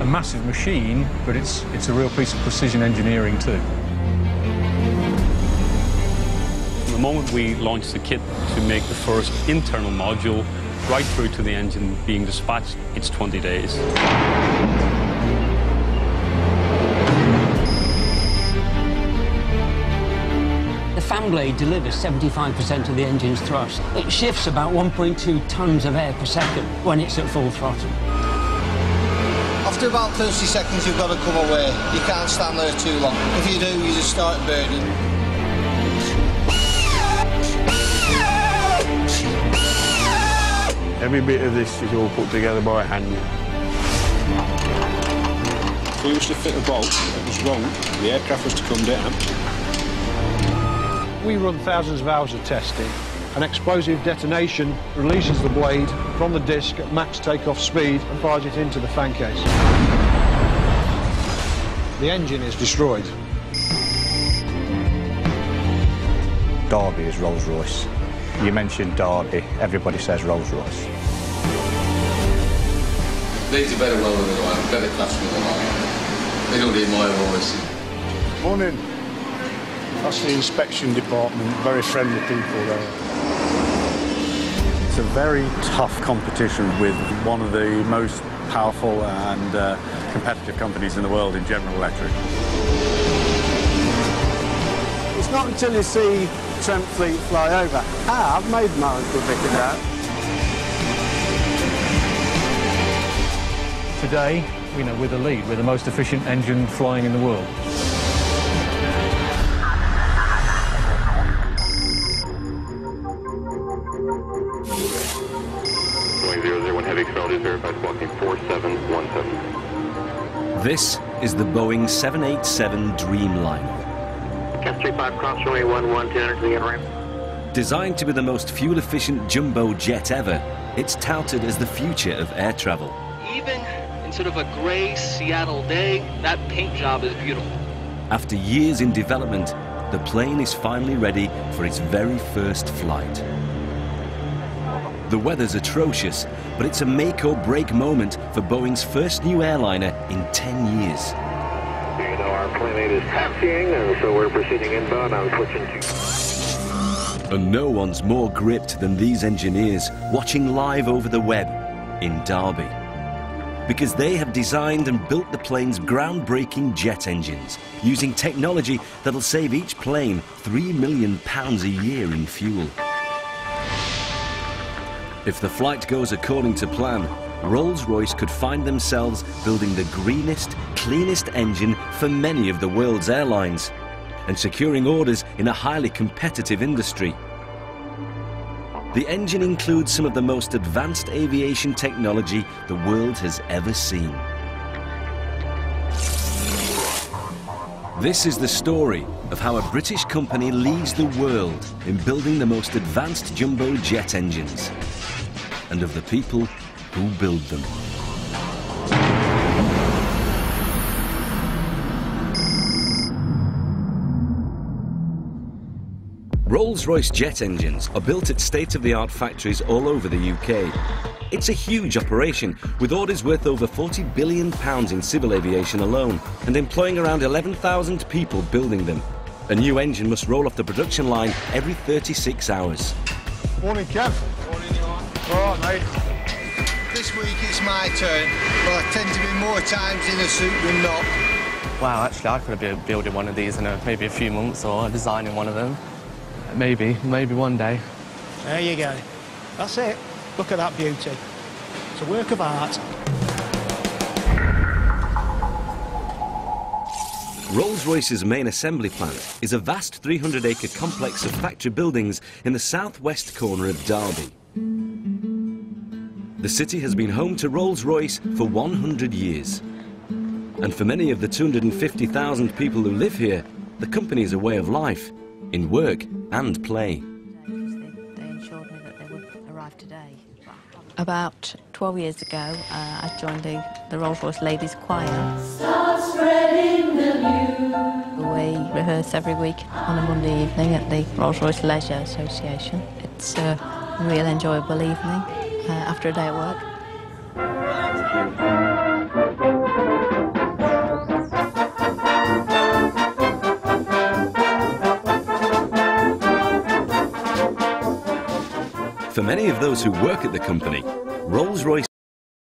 a massive machine, but it's a real piece of precision engineering too. From the moment we launched the kit to make the first internal module, right through to the engine being dispatched, it's 20 days. The fan blade delivers 75% of the engine's thrust. It shifts about 1.2 tons of air per second when it's at full throttle. After about 30 seconds, you've got to come away. You can't stand there too long. If you do, you just start burning. Every bit of this is all put together by hand. We used to fit a bolt that was wrong. The aircraft was to come down. We run thousands of hours of testing. An explosive detonation releases the blade from the disc at max takeoff speed and fires it into the fan case. The engine is destroyed. Derby is Rolls-Royce. You mentioned Derby, everybody says Rolls-Royce. They do better well than I, better class than I. They don't need my voice. Morning. That's the inspection department, very friendly people there. It's a very tough competition with one of the most powerful and competitive companies in the world in General Electric. It's not until you see Trent Fleet fly over. I've made my own good bit of that. Today, we're the lead. We're the most efficient engine flying in the world. This is the Boeing 787 Dreamliner. Cap 35 crossway 11 to enter the ramp. Designed to be the most fuel-efficient jumbo jet ever, it's touted as the future of air travel. Even in sort of a grey Seattle day, that paint job is beautiful. After years in development, the plane is finally ready for its very first flight. The weather's atrocious, but it's a make-or-break moment for Boeing's first new airliner in 10 years. You know our plane is taxiing, and so we're proceeding inbound. I'm switching to... And no one's more gripped than these engineers watching live over the web in Derby. Because they have designed and built the plane's groundbreaking jet engines, using technology that'll save each plane £3 million a year in fuel. If the flight goes according to plan, Rolls-Royce could find themselves building the greenest, cleanest engine for many of the world's airlines and securing orders in a highly competitive industry. The engine includes some of the most advanced aviation technology the world has ever seen. This is the story of how a British company leads the world in building the most advanced jumbo jet engines, and of the people who build them. Rolls-Royce jet engines are built at state-of-the-art factories all over the UK. It's a huge operation, with orders worth over £40 billion in civil aviation alone, and employing around 11,000 people building them. A new engine must roll off the production line every 36 hours. Morning, Kev. Morning, Johan. All right, mate. This week it's my turn, but I tend to be more times in a suit than not. Wow, actually I could be building one of these in maybe a few months, or designing one of them. Maybe one day. There you go. That's it. Look at that beauty. It's a work of art. Rolls-Royce's main assembly plant is a vast 300-acre complex of factory buildings in the southwest corner of Derby. The city has been home to Rolls-Royce for 100 years. And for many of the 250,000 people who live here, the company is a way of life, in work and play. They ensured me that they would arrive today. About 12 years ago, I joined the Rolls-Royce Ladies Choir. Start spreading the news. We rehearse every week on a Monday evening at the Rolls-Royce Leisure Association. It's a real enjoyable evening after a day at work. For many of those who work at the company, Rolls-Royce